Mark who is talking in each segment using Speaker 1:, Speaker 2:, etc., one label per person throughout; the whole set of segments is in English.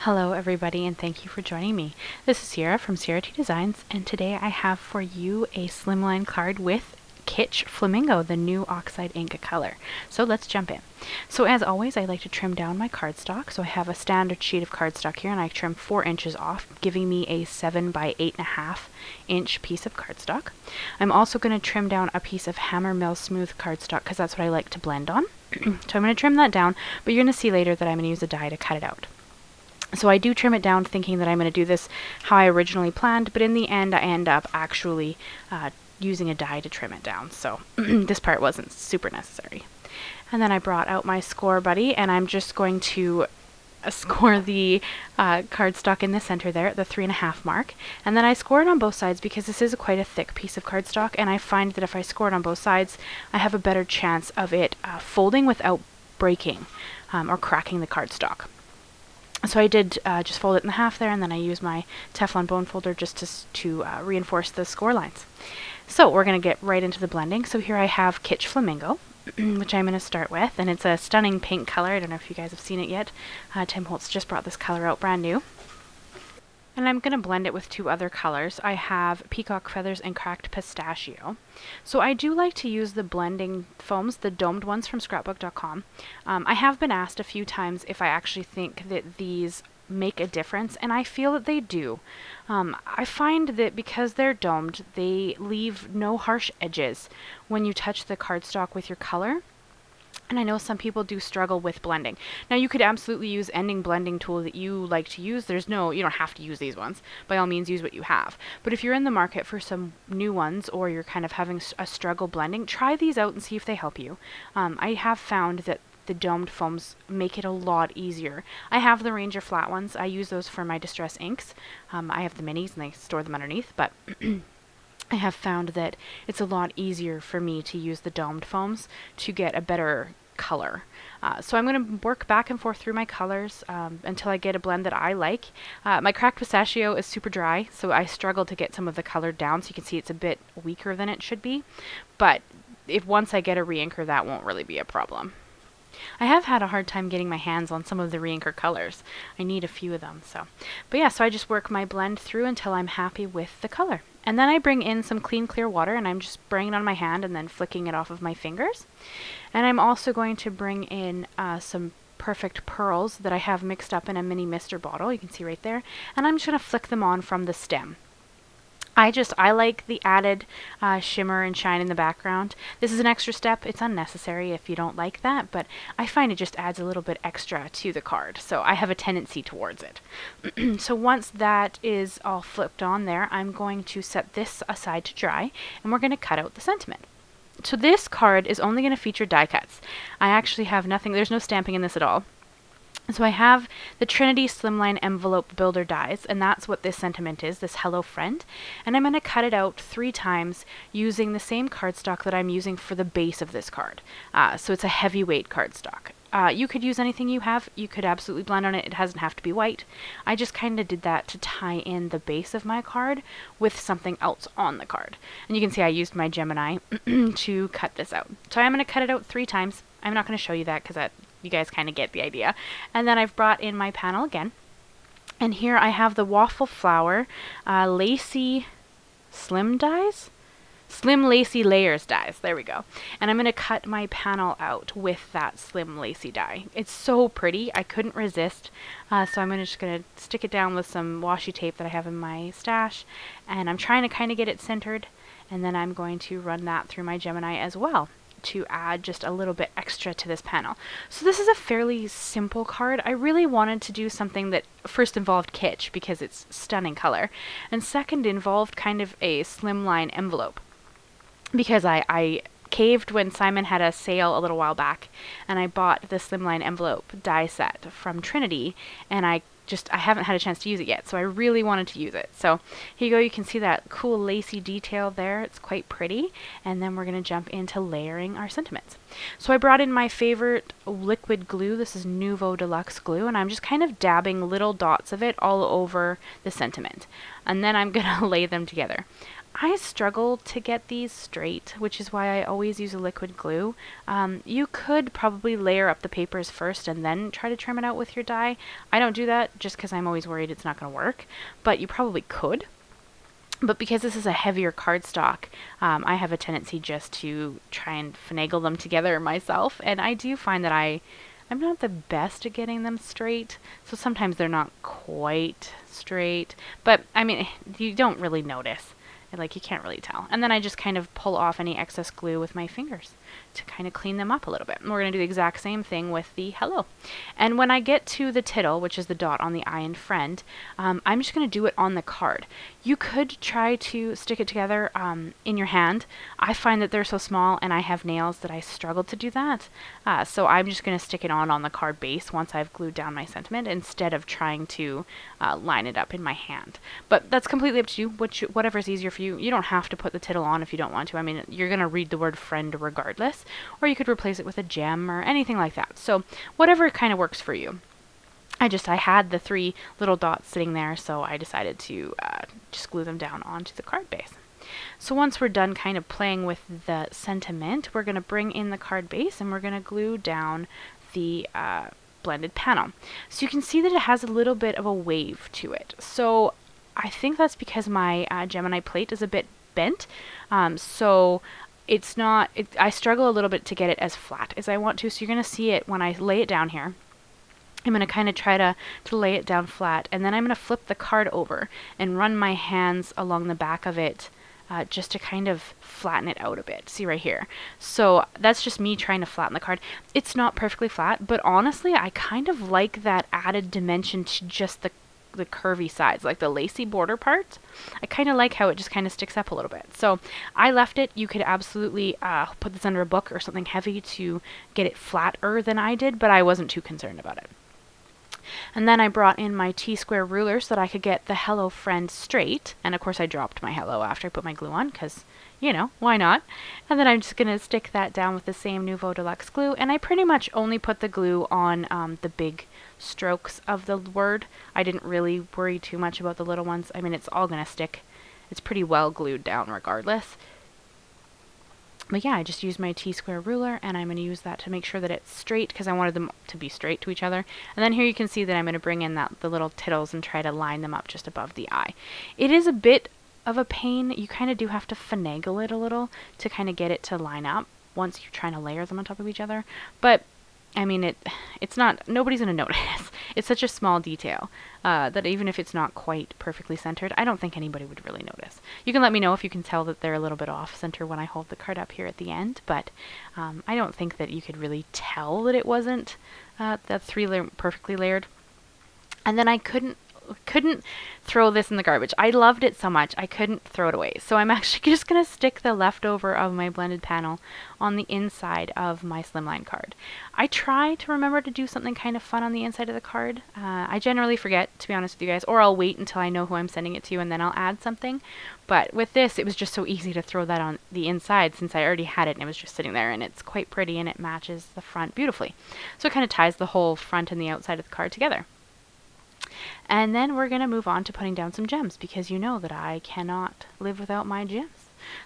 Speaker 1: Hello everybody and thank you for joining me. This is Sierra from Sierra T Designs, and today I have for you a Slimline card with Kitsch Flamingo, the new Oxide ink color. So let's jump in. So as always, I like to trim down my cardstock. So I have a standard sheet of cardstock here and I trim 4 inches off, giving me a 7 by 8.5 inch piece of cardstock. I'm also going to trim down a piece of Hammermill smooth cardstock because that's what I like to blend on. So I'm going to trim that down, but you're going to see later that I'm going to use a die to cut it out. So I do trim it down thinking that I'm going to do this how I originally planned, but in the end I end up actually using a die to trim it down. So this part wasn't super necessary. And then I brought out my score buddy, and I'm just going to score the cardstock in the center there at the 3.5 mark. And then I score it on both sides because this is quite a thick piece of cardstock, and I find that if I score it on both sides, I have a better chance of it folding without breaking or cracking the cardstock. So I did just fold it in half there, and then I used my Teflon bone folder just to reinforce the score lines. So we're going to get right into the blending. So here I have Kitsch Flamingo, which I'm going to start with, and it's a stunning pink color. I don't know if you guys have seen it yet. Tim Holtz just brought this color out brand new. And I'm going to blend it with 2 other colors. I have Peacock Feathers and Cracked Pistachio. So I do like to use the blending foams, the domed ones from scrapbook.com. I have been asked a few times if I actually think that these make a difference, and I feel that they do. I find that because they're domed, they leave no harsh edges when you touch the cardstock with your color. And I know some people do struggle with blending. Now you could absolutely use any blending tool that you like to use. You don't have to use these ones. By all means, use what you have. But if you're in the market for some new ones, or you're kind of having a struggle blending, try these out and see if they help you. I have found that the domed foams make it a lot easier. I have the Ranger flat ones. I use those for my distress inks. I have the minis and I store them underneath, but I have found that it's a lot easier for me to use the domed foams to get a better color. So I'm going to work back and forth through my colors until I get a blend that I like. My Cracked Pistachio is super dry, so I struggle to get some of the color down, so you can see it's a bit weaker than it should be. But once I get a re-inker, that won't really be a problem. I have had a hard time getting my hands on some of the re-inker colors. I need a few of them. So I just work my blend through until I'm happy with the color. And then I bring in some clean, clear water, and I'm just spraying it on my hand and then flicking it off of my fingers. And I'm also going to bring in some perfect pearls that I have mixed up in a mini mister bottle. You can see right there. And I'm just going to flick them on from the stem. I like the added shimmer and shine in the background. This is an extra step. It's unnecessary if you don't like that, but I find it just adds a little bit extra to the card, so I have a tendency towards it. So once that is all flipped on there, I'm going to set this aside to dry, and we're going to cut out the sentiment. So this card is only going to feature die cuts. I actually have nothing, there's no stamping in this at all. So I have the Trinity Slimline Envelope Builder dies, and that's what this sentiment is, this Hello Friend. And I'm going to cut it out 3 times using the same cardstock that I'm using for the base of this card. So it's a heavyweight cardstock. You could use anything you have. You could absolutely blend on it. It doesn't have to be white. I just kind of did that to tie in the base of my card with something else on the card. And you can see I used my Gemini to cut this out. So I'm going to cut it out 3 times. I'm not going to show you that because you guys kind of get the idea. And then I've brought in my panel again. And here I have the Waffle Flower Lacy Slim dies? Slim Lacy Layers dies. There we go. And I'm going to cut my panel out with that Slim Lacy die. It's so pretty. I couldn't resist. So I'm just going to stick it down with some washi tape that I have in my stash. And I'm trying to kind of get it centered. And then I'm going to run that through my Gemini as well to add just a little bit extra to this panel. So this is a fairly simple card. I really wanted to do something that first involved kitsch because it's stunning color, and second involved kind of a slimline envelope because I caved when Simon had a sale a little while back, and I bought the slimline envelope die set from Trinity, and I haven't had a chance to use it yet, so I really wanted to use it. So here you go, you can see that cool lacy detail there. It's quite pretty. And then we're going to jump into layering our sentiments. So I brought in my favorite liquid glue. This is Nuvo Deluxe glue, and I'm just kind of dabbing little dots of it all over the sentiment. And then I'm going to lay them together. I struggle to get these straight, which is why I always use a liquid glue. You could probably layer up the papers first and then try to trim it out with your die. I don't do that just because I'm always worried it's not going to work, but you probably could. But because this is a heavier cardstock, I have a tendency just to try and finagle them together myself, and I do find that I'm not the best at getting them straight, so sometimes they're not quite straight, but I mean, you don't really notice. Like, you can't really tell. And then I just kind of pull off any excess glue with my fingers to kind of clean them up a little bit. And we're going to do the exact same thing with the hello. And when I get to the tittle, which is the dot on the eye and friend, I'm just going to do it on the card. You could try to stick it together in your hand. I find that they're so small and I have nails that I struggle to do that. So I'm just going to stick it on the card base once I've glued down my sentiment instead of trying to line it up in my hand. But that's completely up to you, whatever's easier for you. You don't have to put the tittle on if you don't want to. I mean, you're going to read the word friend regardless, or you could replace it with a gem or anything like that. So whatever kind of works for you. I had the 3 little dots sitting there, so I decided to just glue them down onto the card base. So once we're done kind of playing with the sentiment, we're going to bring in the card base and we're going to glue down the blended panel. So you can see that it has a little bit of a wave to it. So I think that's because my Gemini plate is a bit bent. So it's not, I struggle a little bit to get it as flat as I want to. So you're going to see it when I lay it down here. I'm going to kind of try to lay it down flat, and then I'm going to flip the card over and run my hands along the back of it just to kind of flatten it out a bit. See right here. So that's just me trying to flatten the card. It's not perfectly flat, but honestly, I kind of like that added dimension to just the curvy sides, like the lacy border part. I kind of like how it just kind of sticks up a little bit. So I left it. You could absolutely put this under a book or something heavy to get it flatter than I did, but I wasn't too concerned about it. And then I brought in my T-square ruler so that I could get the hello friend straight. And of course I dropped my hello after I put my glue on because, you know, why not? And then I'm just going to stick that down with the same Nuvo Deluxe glue. And I pretty much only put the glue on the big strokes of the word. I didn't really worry too much about the little ones. I mean, it's all going to stick. It's pretty well glued down regardless. But yeah, I just used my T-square ruler, and I'm going to use that to make sure that it's straight because I wanted them to be straight to each other. And then here you can see that I'm going to bring in the little tittles and try to line them up just above the eye. It is a bit of a pain. You kind of do have to finagle it a little to kind of get it to line up once you're trying to layer them on top of each other. But I mean, it's not, nobody's going to notice. It's such a small detail that even if it's not quite perfectly centered, I don't think anybody would really notice. You can let me know if you can tell that they're a little bit off center when I hold the card up here at the end, but I don't think that you could really tell that it wasn't that perfectly layered. And then I couldn't throw this in the garbage. I loved it so much, I couldn't throw it away. So I'm actually just going to stick the leftover of my blended panel on the inside of my Slimline card. I try to remember to do something kind of fun on the inside of the card. I generally forget, to be honest with you guys, or I'll wait until I know who I'm sending it to and then I'll add something. But with this, it was just so easy to throw that on the inside since I already had it and it was just sitting there, and it's quite pretty and it matches the front beautifully. So it kind of ties the whole front and the outside of the card together. And then we're going to move on to putting down some gems because you know that I cannot live without my gems.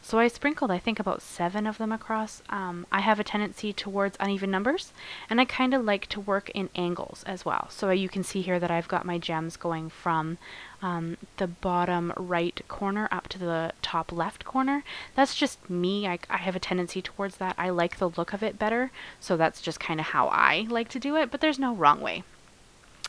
Speaker 1: So I sprinkled, I think, about 7 of them across. I have a tendency towards uneven numbers, and I kind of like to work in angles as well. So you can see here that I've got my gems going from the bottom right corner up to the top left corner. That's just me. I have a tendency towards that. I like the look of it better, so that's just kind of how I like to do it, but there's no wrong way.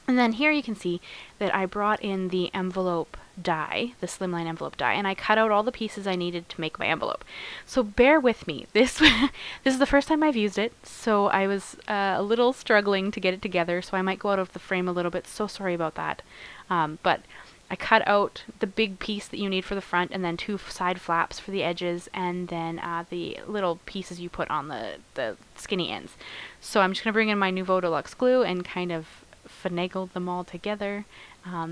Speaker 1: And then here you can see that I brought in the envelope die, the Slimline envelope die, and I cut out all the pieces I needed to make my envelope. So bear with me. This is the first time I've used it, so I was a little struggling to get it together, so I might go out of the frame a little bit. So sorry about that. But I cut out the big piece that you need for the front, and then 2 side flaps for the edges, and then the little pieces you put on the skinny ends. So I'm just going to bring in my Nuvo Deluxe glue and kind of finagle them all together.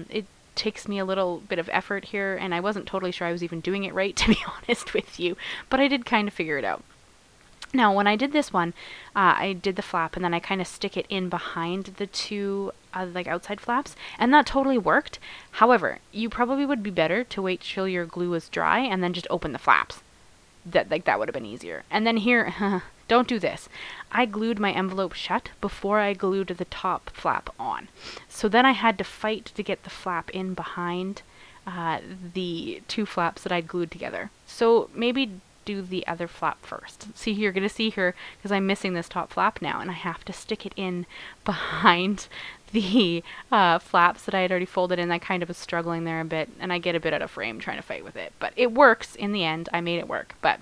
Speaker 1: It takes me a little bit of effort here, and I wasn't totally sure I was even doing it right, to be honest with you, but I did kind of figure it out. Now, when I did this one, I did the flap and then I kind of stick it in behind the two like outside flaps, and that totally worked. However, you probably would be better to wait till your glue is dry and then just open the flaps. That would have been easier. And then here, don't do this. I glued my envelope shut before I glued the top flap on. So then I had to fight to get the flap in behind the two flaps that I'd glued together. So maybe do the other flap first. See, you're going to see here, because I'm missing this top flap now, and I have to stick it in behind the flaps that I had already folded in. I kind of was struggling there a bit, and I get a bit out of frame trying to fight with it. But it works in the end. I made it work. But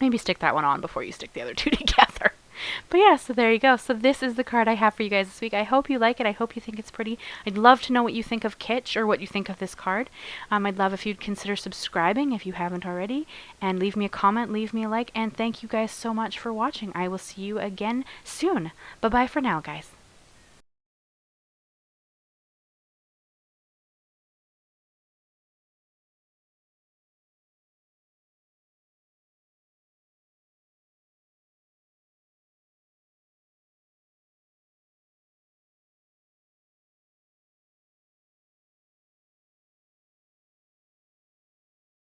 Speaker 1: maybe stick that one on before you stick the other two together. But yeah, so there you go. So this is the card I have for you guys this week. I hope you like it. I hope you think it's pretty. I'd love to know what you think of Kitsch, or what you think of this card. I'd love if you'd consider subscribing if you haven't already, and leave me a comment, leave me a like, and thank you guys so much for watching. I will see you again soon. Bye-bye for now, guys.